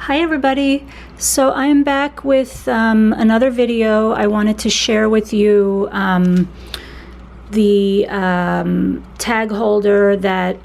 Hi everybody, so I am back with another video. I wanted to share with you the tag holder that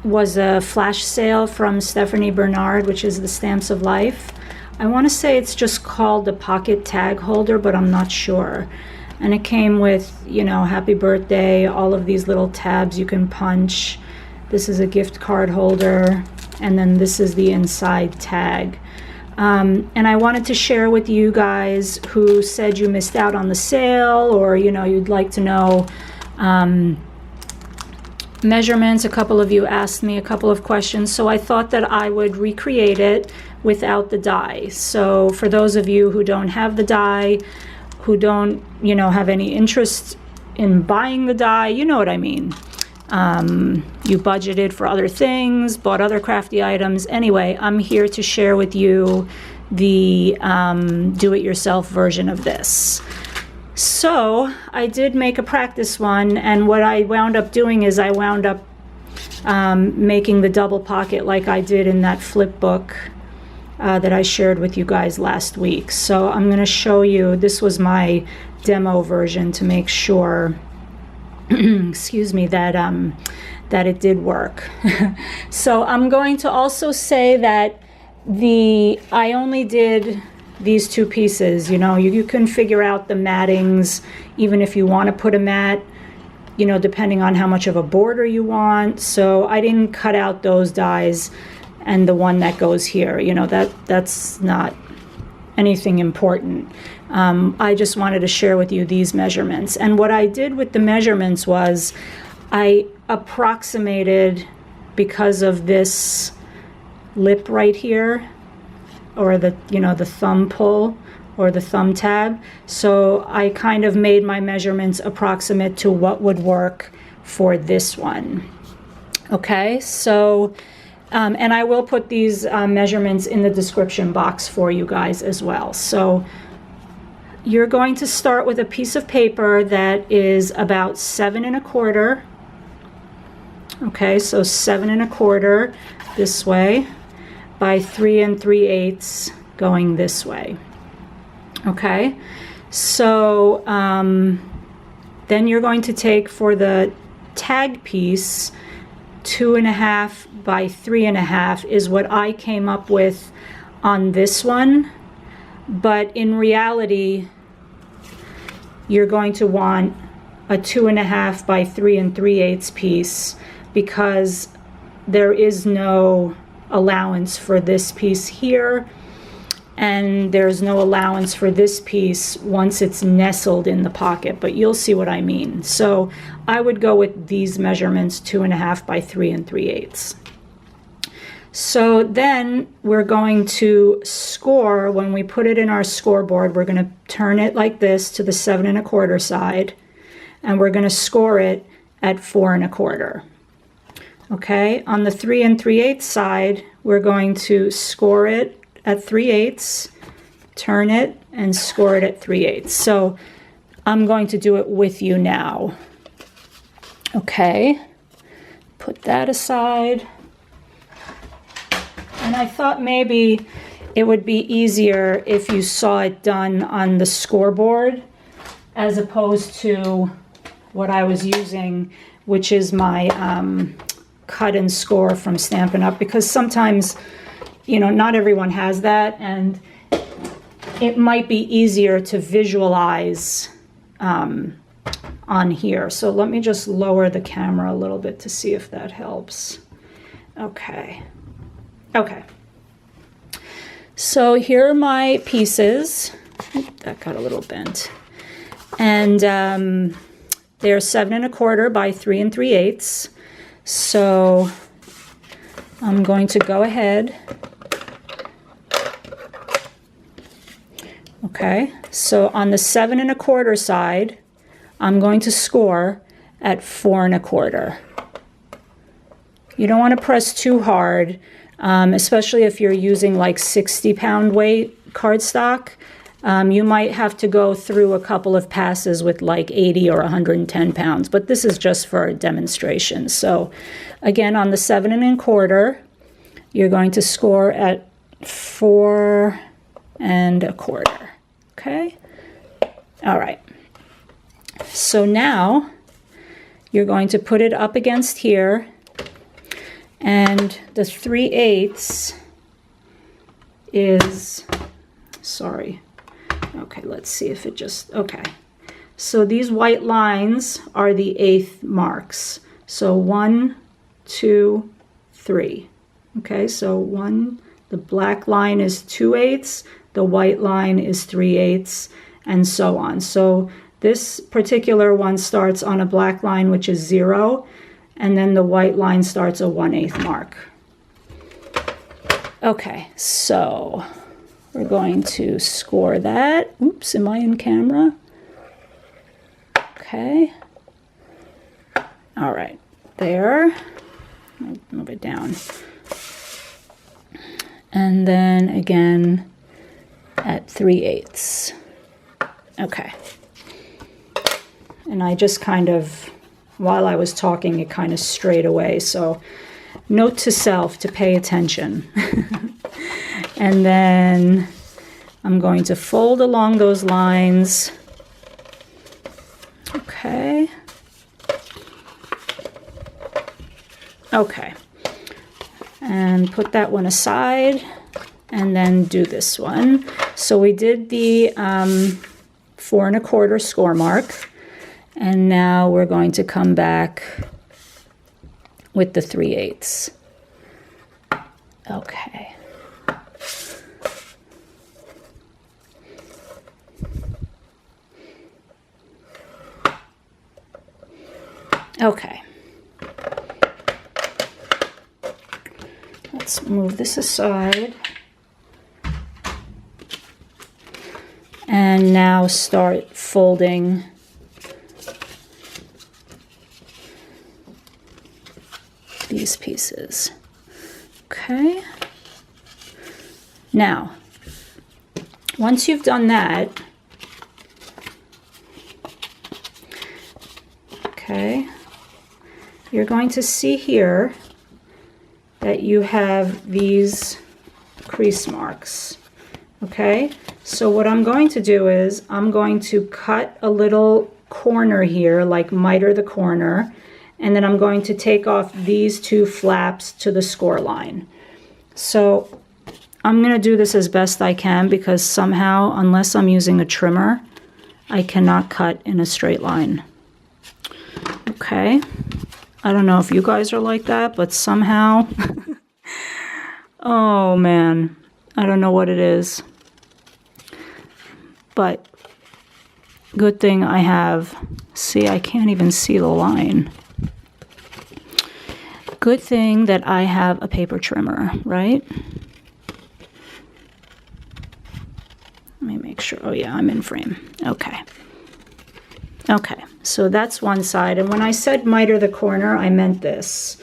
was a flash sale from Stephanie Bernard, which is the Stamps of Life. I want to say it's just called the pocket tag holder, but I'm not sure. And it came with, you know, happy birthday, all of these little tabs you can punch. This is a gift card holder. And then this is the inside tag. And I wanted to share with you guys who said you missed out on the sale, or you know, you'd like to know measurements. A couple of you asked me a couple of questions, so I thought that I would recreate it without the die. So for those of you who don't have the die, who don't, you know, have any interest in buying the die, you know what I mean. You budgeted for other things, bought other crafty items. Anyway, I'm here to share with you the do-it-yourself version of this. So I did make a practice one, and what I wound up doing is I wound up making the double pocket like I did in that flip book that I shared with you guys last week. So I'm going to show you, this was my demo version to make sure excuse me, that it did work. So I'm going to also say that I only did these two pieces. You know, you can figure out the mattings even if you want to put a mat, you know, depending on how much of a border you want. So I didn't cut out those dies and the one that goes here, you know, that's not anything important. I just wanted to share with you these measurements. And what I did with the measurements was I approximated, because of this lip right here, or the, you know, the thumb pull or the thumb tab. So I kind of made my measurements approximate to what would work for this one. Okay, so and I will put these measurements in the description box for you guys as well. So you're going to start with a piece of paper that is about 7 1/4. Okay, so 7 1/4 this way by 3 3/8 going this way. Okay, so then you're going to take, for the tag piece, 2 1/2 by 3 1/2 is what I came up with on this one. But in reality, you're going to want a 2 1/2 by 3 3/8 piece, because there is no allowance for this piece here, and there's no allowance for this piece once it's nestled in the pocket, but you'll see what I mean. So I would go with these measurements, 2 1/2 by 3 3/8. So then we're going to score. When we put it in our scoreboard, we're going to turn it like this to the 7 1/4 side, and we're going to score it at 4 1/4. Okay, on the 3 3/8 side, we're going to score it at 3/8, turn it, and score it at 3/8. So I'm going to do it with you now. Okay, put that aside. And I thought maybe it would be easier if you saw it done on the scoreboard as opposed to what I was using, which is my cut and score from Stampin' Up, because sometimes, you know, not everyone has that, and it might be easier to visualize on here. So let me just lower the camera a little bit to see if that helps. Okay. Okay, so here are my pieces. That got a little bent. And they're 7 1/4 by 3 3/8. So I'm going to go ahead. Okay, so on the 7 1/4 side, I'm going to score at 4 1/4. You don't want to press too hard. Especially if you're using like 60-pound weight cardstock, you might have to go through a couple of passes with like 80 or 110 pounds, but this is just for a demonstration. So again, on the 7 1/4, you're going to score at 4 1/4. Okay? All right. So now you're going to put it up against here, and the 3/8 is, sorry. Okay, let's see if it just, okay. So these white lines are the 1/8 marks. So 1, 2, 3. Okay, so the black line is 2/8, the white line is 3/8, and so on. So this particular one starts on a black line, which is 0, and then the white line starts a 1/8 mark. Okay, so we're going to score that. Oops, am I in camera? Okay. All right, there. I'll move it down. And then again at 3/8. Okay. And I just kind of, while I was talking, it kind of strayed away. So note to self to pay attention. And then I'm going to fold along those lines. Okay. Okay. And put that one aside, and then do this one. So we did the 4 1/4 score mark. And now we're going to come back with the 3/8. Okay. Okay. Let's move this aside. And now start folding these pieces. Okay. Now, once you've done that, okay, you're going to see here that you have these crease marks. Okay, so what I'm going to do is I'm going to cut a little corner here, like miter the corner, and then I'm going to take off these 2 flaps to the score line. So I'm going to do this as best I can, because somehow, unless I'm using a trimmer, I cannot cut in a straight line. Okay, I don't know if you guys are like that, but somehow, oh man, I don't know what it is. But good thing I have, see, I can't even see the line. Good thing that I have a paper trimmer, right? Let me make sure. Oh yeah, I'm in frame. Okay. Okay, so that's one side. And when I said miter the corner, I meant this,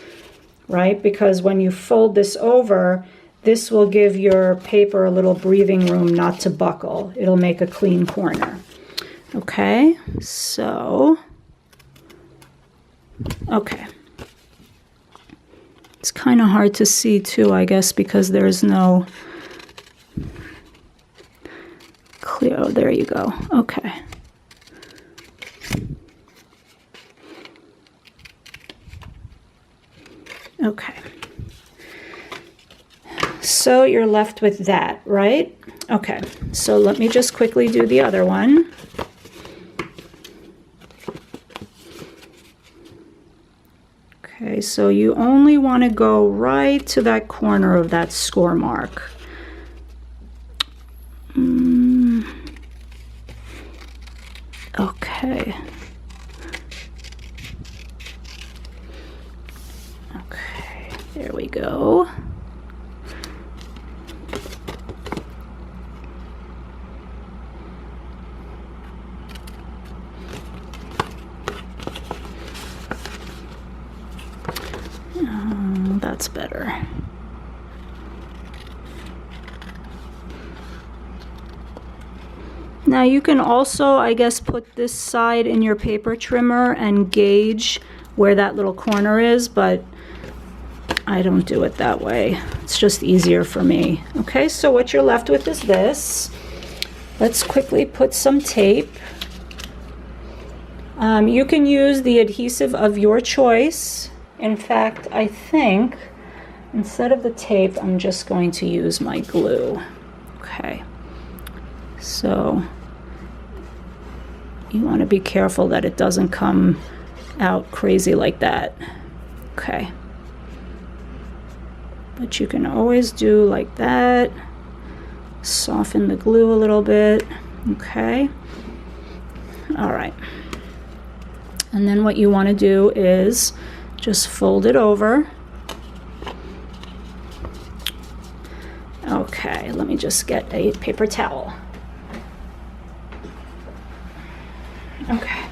right? Because when you fold this over, this will give your paper a little breathing room not to buckle. It'll make a clean corner. Okay, so, okay. It's kind of hard to see too, I guess, because there's no clear, oh, there you go. Okay. Okay. So you're left with that, right? Okay, so let me just quickly do the other one. Okay, so you only want to go right to that corner of that score mark. Okay. Okay, there we go. That's better. Now you can also, I guess, put this side in your paper trimmer and gauge where that little corner is, but I don't do it that way. It's just easier for me. Okay, so what you're left with is this. Let's quickly put some tape. You can use the adhesive of your choice. In fact, I think instead of the tape, I'm just going to use my glue. Okay, so you want to be careful that it doesn't come out crazy like that. Okay, but you can always do like that. Soften the glue a little bit. Okay, all right. And then what you want to do is just fold it over. Okay, let me just get a paper towel. Okay.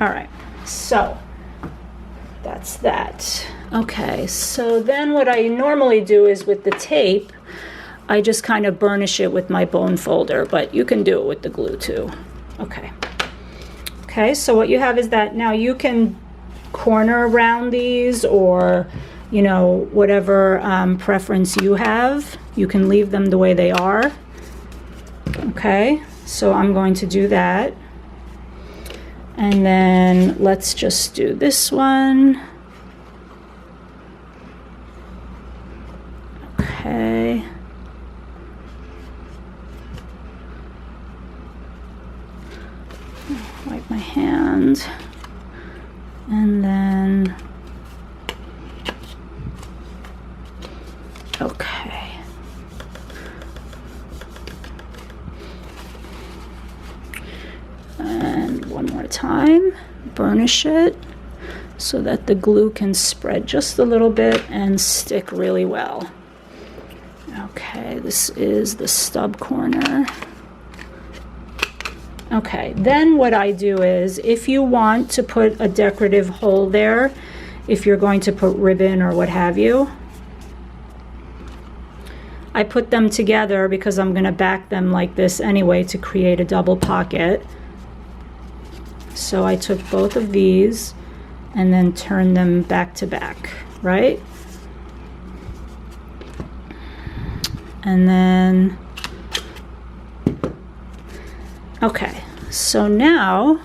All right, so that's that. Okay, so then what I normally do is with the tape, I just kind of burnish it with my bone folder, but you can do it with the glue too. Okay. Okay, so what you have is that now you can corner around these, or, you know, whatever preference you have. You can leave them the way they are. Okay, so I'm going to do that. And then let's just do this one. Okay. Wipe my hand. And then, okay. And one more time, burnish it so that the glue can spread just a little bit and stick really well. Okay, this is the stub corner. Okay, then what I do is, if you want to put a decorative hole there, if you're going to put ribbon or what have you, I put them together because I'm going to back them like this anyway to create a double pocket. So I took both of these and then turned them back to back, right? And then, okay, so now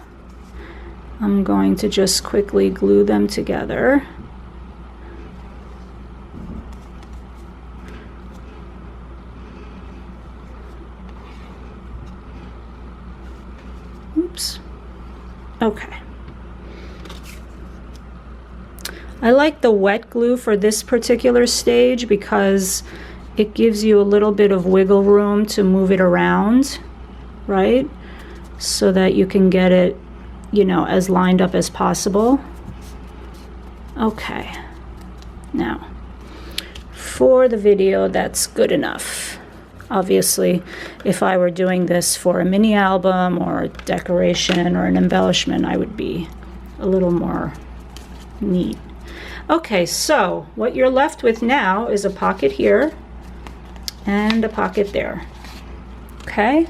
I'm going to just quickly glue them together. Oops. Okay. I like the wet glue for this particular stage because it gives you a little bit of wiggle room to move it around, right? So that you can get it, you know, as lined up as possible. Okay. Now, for the video, that's good enough. Obviously, if I were doing this for a mini album or a decoration or an embellishment, I would be a little more neat. Okay, so what you're left with now is a pocket here and a pocket there. Okay?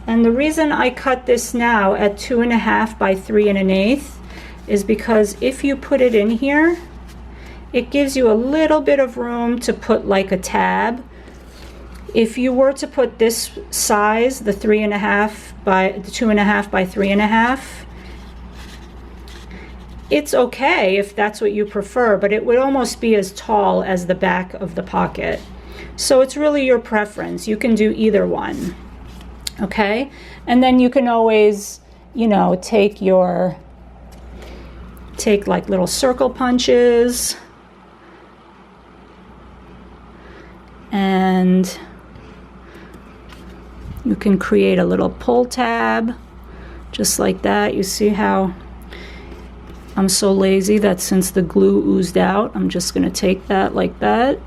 And the reason I cut this now at 2.5 by 3 1/8 is because if you put it in here, it gives you a little bit of room to put like a tab. If you were to put this size, the 2.5 by 3 1/2, it's okay if that's what you prefer, but it would almost be as tall as the back of the pocket. So it's really your preference. You can do either one. Okay? And then you can always, you know, take like little circle punches and you can create a little pull tab just like that. You see how I'm so lazy that since the glue oozed out, I'm just going to take that like that.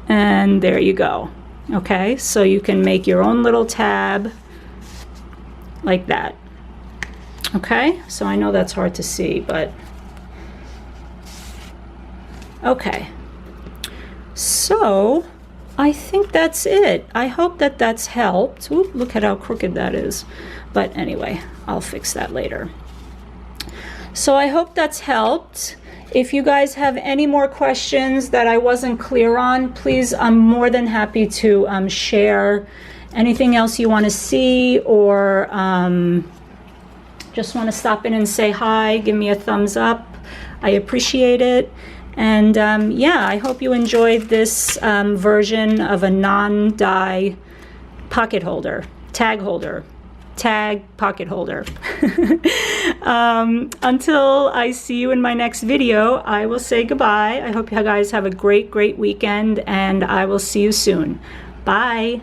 And there you go. Okay, so you can make your own little tab like that. Okay, so I know that's hard to see, but okay. So I think that's it. I hope that that's helped. Ooh, look at how crooked that is. But anyway, I'll fix that later. So I hope that's helped. If you guys have any more questions that I wasn't clear on, please, I'm more than happy to share anything else you want to see, or just want to stop in and say hi, give me a thumbs up. I appreciate it. And yeah, I hope you enjoyed this version of a non-die pocket holder, tag pocket holder. Until I see you in my next video, I will say goodbye. I hope you guys have a great weekend, and I will see you soon. Bye.